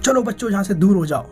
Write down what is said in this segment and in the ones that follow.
चलो बच्चों यहाँ से दूर हो जाओ,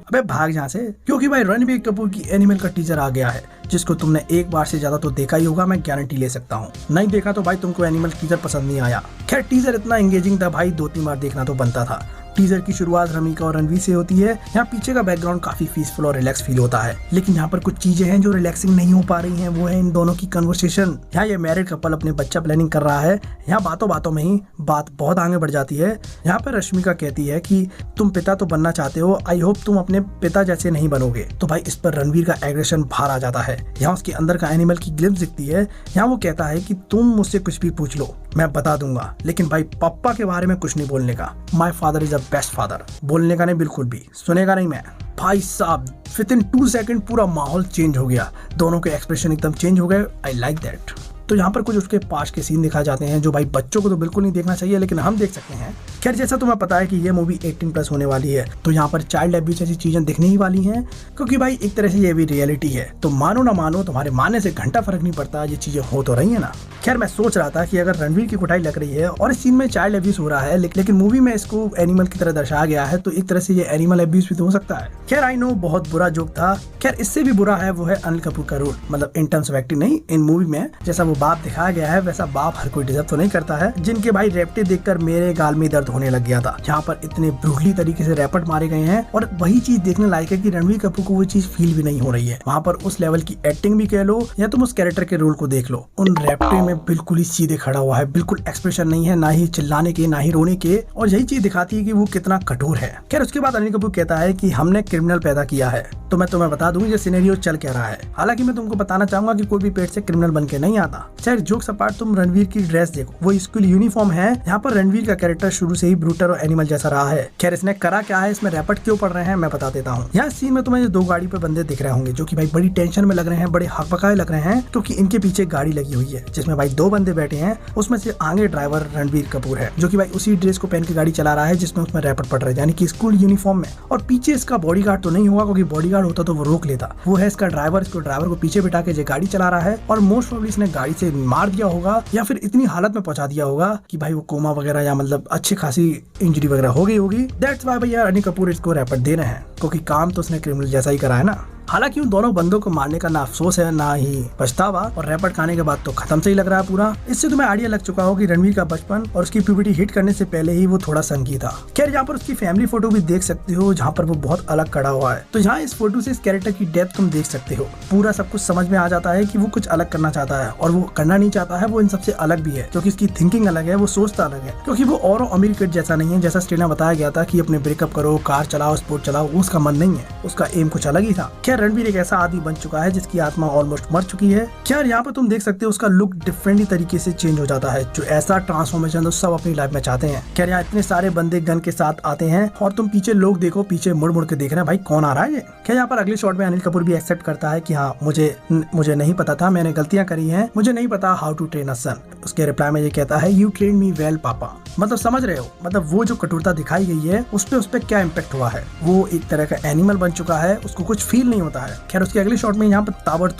अबे भाग यहाँ से। क्योंकि भाई रणबीर कपूर की एनिमल का टीजर आ गया है, जिसको तुमने एक बार से ज्यादा तो देखा ही होगा, मैं गारंटी ले सकता हूँ। नहीं देखा तो भाई तुमको एनिमल टीजर पसंद नहीं आया। खैर टीजर इतना एंगेजिंग था भाई, 2-3 बार देखना तो बनता था। टीजर की शुरुआत रमीका और रणवीर से होती है। यहाँ पीछे का बैकग्राउंड काफी पीसफुल और रिलैक्स फील होता है, लेकिन यहाँ पर कुछ चीजें हैं जो रिलैक्सिंग नहीं हो पा रही हैं। वो है इन दोनों की कन्वर्सेशन। यहाँ ये मैरिड कपल अपने बच्चा प्लानिंग कर रहा है। यहाँ बातों बातों में ही बात बहुत आगे बढ़ जाती है। यहाँ पर रश्मिका कहती है कि तुम पिता तो बनना चाहते हो, आई होप तुम अपने पिता जैसे नहीं बनोगे। तो भाई इस पर रणवीर का एग्रेशन बाहर आ जाता है। यहाँ उसके अंदर का एनिमल की ग्लिम्स दिखती है। यहाँ वो कहता है कि तुम मुझसे कुछ भी पूछ लो, मैं बता दूंगा, लेकिन भाई पापा के बारे में कुछ नहीं बोलने का। My father is a best father, बोलने का नहीं, बिल्कुल भी सुनेगा नहीं मैं। भाई साहब विदिन 2 सेकंड पूरा माहौल चेंज हो गया, दोनों के एक्सप्रेशन एकदम चेंज हो गए। I like that. तो यहाँ पर कुछ उसके पास के सीन दिखाए जाते हैं जो भाई बच्चों को तो बिल्कुल नहीं देखना चाहिए, लेकिन हम देख सकते हैं। खैर जैसा तुम्हें पता है कि ये मूवी 18+ होने वाली है, तो यहाँ पर चाइल्ड एब्यूज जैसी चीजें दिखने ही वाली हैं, क्योंकि भाई एक तरह से ये भी रियलिटी है। तो मानो ना मानो, तुम्हारे मानने से घंटा फर्क नहीं पड़ता, ये चीजें हो तो रही है ना। खैर मैं सोच रहा था कि अगर रणवीर की कुटाई लग रही है और इस सीन में चाइल्ड एब्यूज हो रहा है, लेकिन मूवी में इसको एनिमल की तरह दर्शाया गया है, तो एक तरह से ये एनिमल एब्यूज भी तो हो सकता है। खैर आई नो बहुत बुरा जोक था। खैर इससे भी बुरा है वो है अनिल कपूर का रोल, मतलब इन टर्म्स ऑफ एक्टिंग नहीं, इन मूवी में जैसा वो बाप दिखाया गया है वैसा बाप हर कोई डिजर्व तो नहीं करता है। जिनके भाई रैप्टे देखकर मेरे गाल में दर्द होने लग गया था। यहाँ पर इतने ब्रूटली तरीके से रैपट मारे गए हैं, और वही चीज देखने लायक है कि रणवीर कपूर को वो चीज फील भी नहीं हो रही है। वहाँ पर उस लेवल की एक्टिंग भी कह लो या तुम उस कैरेक्टर के रोल को देख लो, उन रैप्टे में बिल्कुल ही सीधे खड़ा हुआ है, बिल्कुल एक्सप्रेशन नहीं है, ना ही चिल्लाने के ना ही रोने के, और यही चीज दिखाती है कि वो कितना कठोर है। खैर उसके बाद अनिल कपूर कहता है कि हमने क्रिमिनल पैदा किया है। तो मैं तुम्हें बता दूं ये सिनेरियो चल क्या रहा है। हालांकि मैं तुमको बताना चाहूंगा कि कोई भी पेट से क्रिमिनल बन के नहीं आता। खैर जोक्स अपार्ट, तुम रणवीर की ड्रेस देखो, वो स्कूल यूनिफॉर्म है। यहाँ पर रणवीर का कैरेक्टर शुरू से ही ब्रूटर और एनिमल जैसा रहा है। खैर इसने करा क्या है, इसमें रैपट क्यों पड़ रहे हैं मैं बता देता हूँ। यहाँ सीन में तुम्हें 2 गाड़ी पे बंदे दिख रहे होंगे जो कि भाई बड़ी टेंशन में लग रहे हैं, बड़े हकबकाए लग रहे हैं, क्योंकि इनके पीछे गाड़ी लगी हुई है जिसमें भाई 2 बंदे बैठे हैं। उसमें से आगे ड्राइवर रणवीर कपूर है, जो कि भाई उसी ड्रेस को पहन के गाड़ी चला रहा है जिसमें उसमें रैपट पड़ रहा है, यानी कि स्कूल यूनिफॉर्म में। और पीछे इसका बॉडीगार्ड तो नहीं होगा, क्योंकि बॉडीगार्ड होता तो वो रोक लेता। वो है इसका ड्राइवर, इसको ड्राइवर को पीछे बिठा के जो गाड़ी चला रहा है, और मोस्ट प्रोबेबली इसने गाड़ी से मार दिया होगा या फिर इतनी हालत में पहुंचा दिया होगा कि भाई वो कोमा वगैरह या मतलब अच्छी खासी इंजरी वगैरह हो गई होगी। दैट्स व्हाई भैया अनिल कपूर इसको रैपट दे रहे हैं, क्योंकि काम तो उसने क्रिमिनल जैसा ही करा है ना। हालांकि उन दोनों बंदों को मारने का ना अफसोस है ना ही पछतावा, और रैपट खाने के बाद तो खत्म से ही लग रहा है पूरा। इससे तुम्हें आइडिया लग चुका हो कि रणवीर का बचपन और उसकी प्यूबर्टी हिट करने से पहले ही वो थोड़ा संकी था। खैर यहाँ पर उसकी फैमिली फोटो भी देख सकते हो, जहाँ पर वो बहुत अलग खड़ा हुआ है। तो यहाँ इस फोटो से इस कैरेक्टर की डेप्थ तुम देख सकते हो। पूरा सब कुछ समझ में आ जाता है कि वो कुछ अलग करना चाहता है, और वो करना नहीं चाहता है, वो इन सबसे अलग भी है, क्योंकि इसकी थिंकिंग अलग है, वो सोचता अलग है। क्योंकि वो और अमीर किड जैसा नहीं है, जैसा स्टेना बताया गया था कि अपने ब्रेकअप करो, कार चलाओ, स्पोर्ट चलाओ, उसका मन नहीं है, उसका एम कुछ अलग ही था। खैर रणवीर एक ऐसा आदमी बन चुका है जिसकी आत्मा ऑलमोस्ट मर चुकी है। खैर यहाँ पर तुम देख सकते हो उसका लुक डिफरेंटली तरीके से चेंज हो जाता है। जो ऐसा ट्रांसफॉर्मेशन तो सब अपनी लाइफ में चाहते हैं। खैर यहाँ इतने सारे बंदे गन के साथ आते हैं, और तुम पीछे लोग देखो, पीछे मुड़ मुड़ के देख रहे हैं भाई कौन आ रहा है ये। खैर यहाँ पर अगले शॉट में अनिल कपूर भी एक्सेप्ट करता है कि हाँ मुझे नहीं पता था, मैंने गलतियां करी हैं, मुझे नहीं पता हाउ टू ट्रेन अ सन। उसके रिप्लाई में ये कहता है यू ट्रेन मी वेल पापा। मतलब समझ रहे हो, मतलब वो जो कठोरता दिखाई गई है उस पे क्या इम्पैक्ट हुआ है। वो एक तरह का एनिमल बन चुका है, उसको कुछ फील नहीं होता है। खैर उसके अगले शॉट में यहाँ पर ताबड़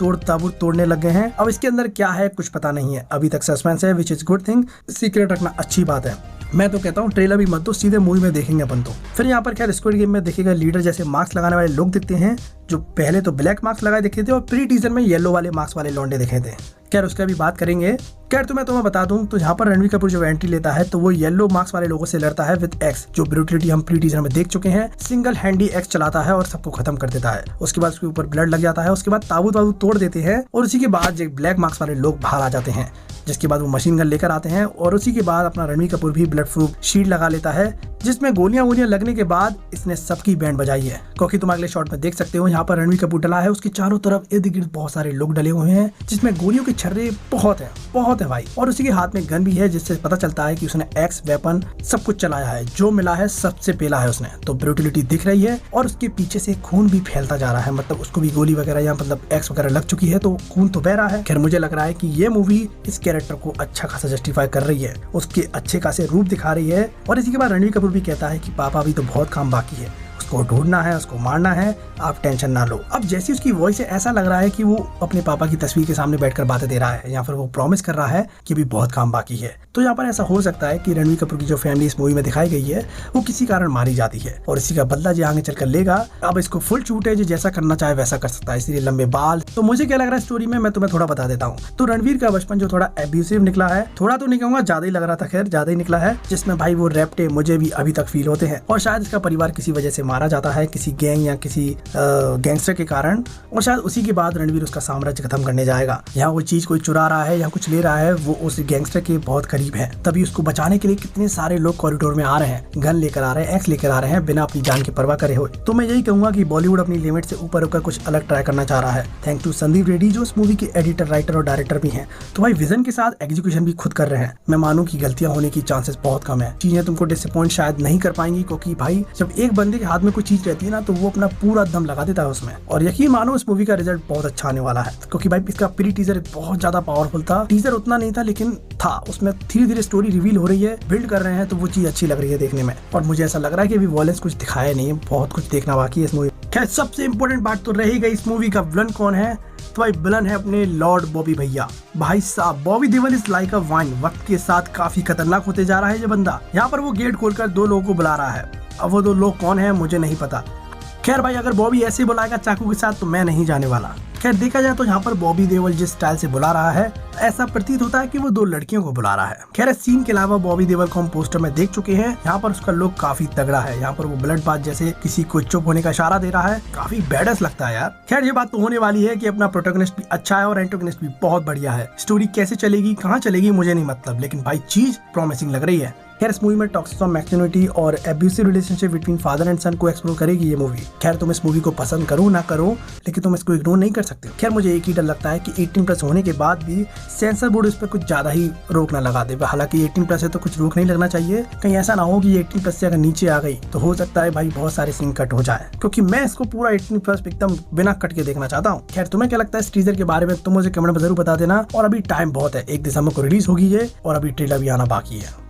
तोड़ने लग गए हैं। अब इसके अंदर क्या है कुछ पता नहीं है, अभी तक सस्पेंस है, which is good thing. Secret रखना अच्छी बात है। मैं तो कहता हूँ ट्रेलर भी मत दो, सीधे मूवी में देखेंगे अपन तो। फिर यहाँ पर खैर स्क्विड गेम में देखिएगा लीडर जैसे मास्क लगाने वाले लोग दिखते हैं, जो पहले तो ब्लैक मास्क लगाए दिखे थे और प्री टीजर में येलो वाले मास्क वाले लौंडे दिखे थे। खैर उसका भी बात करेंगे। खैर तुम्हें बता दूं तो यहाँ पर रणवीर कपूर जो एंट्री लेता है तो वो येलो मास्क वाले लोगों से लड़ता है विद एक्स, जो ब्रूटलिटी हम प्री टीजर में देख चुके हैं। सिंगल हैंडी एक्स चलाता है और सबको खत्म कर देता है। उसके बाद उसके ऊपर ब्लड लग जाता है, उसके बाद ताबूत तोड़ देते हैं, और उसी के बाद जो ब्लैक मास्क वाले लोग बाहर आ जाते हैं, जिसके बाद वो मशीन गन लेकर आते हैं, और उसी के बाद अपना रणवीर कपूर भी ब्लड प्रूफ शील्ड लगा लेता है, जिसमें गोलियां लगने के बाद इसने सबकी बैंड बजाई है। क्योंकि तुम अगले शॉट में देख सकते हो यहाँ पर रणवीर कपूर डला है, उसके चारों तरफ इर्द गिर्द बहुत सारे लोग डले हुए हैं, जिसमें गोलियों के छर्रे बहुत है भाई। और उसी के हाथ में गन भी है, जिससे पता चलता है कि उसने एक्स वेपन सब कुछ चलाया है, जो मिला है सबसे पेला है उसने। तो ब्रूटलिटी दिख रही है, और उसके पीछे से खून भी फैलता जा रहा है, मतलब उसको भी गोली वगैरह या मतलब एक्स वगैरह लग चुकी है, तो खून तो बह रहा है। खैर मुझे लग रहा है कि ये मूवी इस कैरेक्टर को अच्छा खासा जस्टिफाई कर रही है, उसके अच्छे खासे रूप दिखा रही है। और इसी के बाद रणवीर कपूर भी कहता है कि पापा भी तो बहुत काम बाकी है, उसको ढूंढना है, उसको मारना है, आप टेंशन ना लो। अब जैसी उसकी वॉइस है ऐसा लग रहा है कि वो अपने पापा की तस्वीर के सामने बैठकर बातें दे रहा है या फिर वो प्रॉमिस कर रहा है कि अभी बहुत काम बाकी है। तो यहाँ पर ऐसा हो सकता है कि रणबीर कपूर की जो फैमिली इस मूवी में दिखाई गई है वो किसी कारण मारी जाती है और इसी का बदला जो आगे चलकर लेगा। अब इसको फुल छूट है, जो जैसा करना चाहे वैसा कर सकता है, इसलिए लंबे बाल। तो मुझे क्या लग रहा है स्टोरी में, मैं तुम्हें थोड़ा बता देता हूँ। तो रणबीर का बचपन जो थोड़ा एब्यूसिव निकला है, थोड़ा तो नहीं कहूंगा, ज्यादा ही लग रहा था, खैर ज्यादा ही निकला है, जिसमें भाई वो रैप्टे मुझे भी अभी तक फील होते हैं। और शायद इसका परिवार किसी वजह से मारा जाता है, किसी गैंग या किसी गैंगस्टर के कारण, और शायद उसी के बाद रणबीर उसका साम्राज्य खत्म करने जाएगा। यहाँ वो चीज कोई चुरा रहा है या कुछ ले रहा है, वो उस गैंगस्टर के बहुत करीब है, तभी उसको बचाने के लिए कितने सारे लोग कॉरिडोर में आ रहे हैं, गन लेकर आ रहे हैं, एक्स लेकर आ रहे हैं, बिना अपनी जान की परवाह करे हुए। तो मैं यही कहूंगा कि बॉलीवुड अपनी लिमिट से ऊपर होकर कुछ अलग ट्राई करना चाह रहा है। थैंक टू संदीप रेड्डी जो इस मूवी के एडिटर, राइटर और डायरेक्टर भी हैं। तो भाई विजन के साथ एग्जीक्यूशन भी खुद कर रहे हैं। मैं मानूं कि गलतियां होने की चांसेस बहुत कम है, चीजें तुमको डिसअपॉइंट शायद नहीं कर पाएंगी, क्योंकि भाई जब एक बंदे के हाथ में कोई चीज रहती है ना तो वो अपना पूरा दम लगा देता है उसमें। और यकीन मानो इस मूवी का रिजल्ट बहुत अच्छा आने वाला है, क्योंकि भाई इसका प्री टीजर बहुत ज्यादा पावरफुल था। टीजर उतना नहीं था लेकिन था, उसमें धीरे धीरे स्टोरी रिवील हो रही है, बिल्ड कर रहे हैं, तो वो चीज अच्छी लग रही है देखने में। और मुझे ऐसा लग रहा है कि अभी वॉयलेंस कुछ दिखाया नहीं है, बहुत कुछ देखना बाकी है इस मूवी। खैर सबसे इंपॉर्टेंट बात तो रही गई इस मूवी का विलन कौन है। तो भाई विलन है अपने लॉर्ड बॉबी भैया। भाई साहब Bobby Deol is like a wine, वक्त के साथ काफी खतरनाक होते जा रहा है ये बंदा। यहाँ पर वो गेट खोलकर दो लोगों को बुला रहा है, अब वो दो लोग कौन है मुझे नहीं पता। खैर भाई अगर बॉबी ऐसे बुलाएगा चाकू के साथ तो मैं नहीं जाने वाला। खैर देखा जाए तो यहाँ पर बॉबी देओल जिस स्टाइल से बुला रहा है ऐसा प्रतीत होता है कि वो दो लड़कियों को बुला रहा है। खैर इस सीन के अलावा बॉबी देओल को हम पोस्टर में देख चुके हैं, यहाँ पर उसका लुक काफी तगड़ा है। यहाँ पर वो ब्लड बाथ जैसे किसी को चुप होने का इशारा दे रहा है, काफी बैडस लगता है यार। खैर ये बात तो होने वाली है कि अपना प्रोटैगनिस्ट भी अच्छा है और एंटागनिस्ट भी बहुत बढ़िया है। स्टोरी कैसे चलेगी, कहाँ चलेगी मुझे नहीं मतलब, लेकिन भाई चीज प्रॉमिसिंग लग रही है। खैर इस मूवी में टॉक्सिक मैस्कुलिनिटी और abusive relationship between father and son को एक्सप्लोर करेगी ये मूवी। खैर तुम इस मूवी को पसंद करो ना करो, लेकिन तुम इसको इग्नोर नहीं कर सकते। खैर मुझे एक ही डर लगता है कि 18+ होने के बाद भी सेंसर बोर्ड इस पर कुछ ज्यादा ही रोक ना लगा दे। हालांकि 18+ है तो कुछ रोक नहीं लगना चाहिए, कहीं ऐसा ना हो कि 18+ से अगर नीचे आ गई तो हो सकता है भाई बहुत सारे सीन कट हो जाए, क्योंकि मैं इसको पूरा 18+ एकदम बिना कट के देखना चाहता हूँ। खैर तुम्हें क्या लगता है इस टीजर के बारे में, तुम मुझे कमेंट में जरूर बता देना। और अभी टाइम बहुत है, 1 दिसंबर को रिलीज होगी ये और अभी ट्रेलर भी आना बाकी है।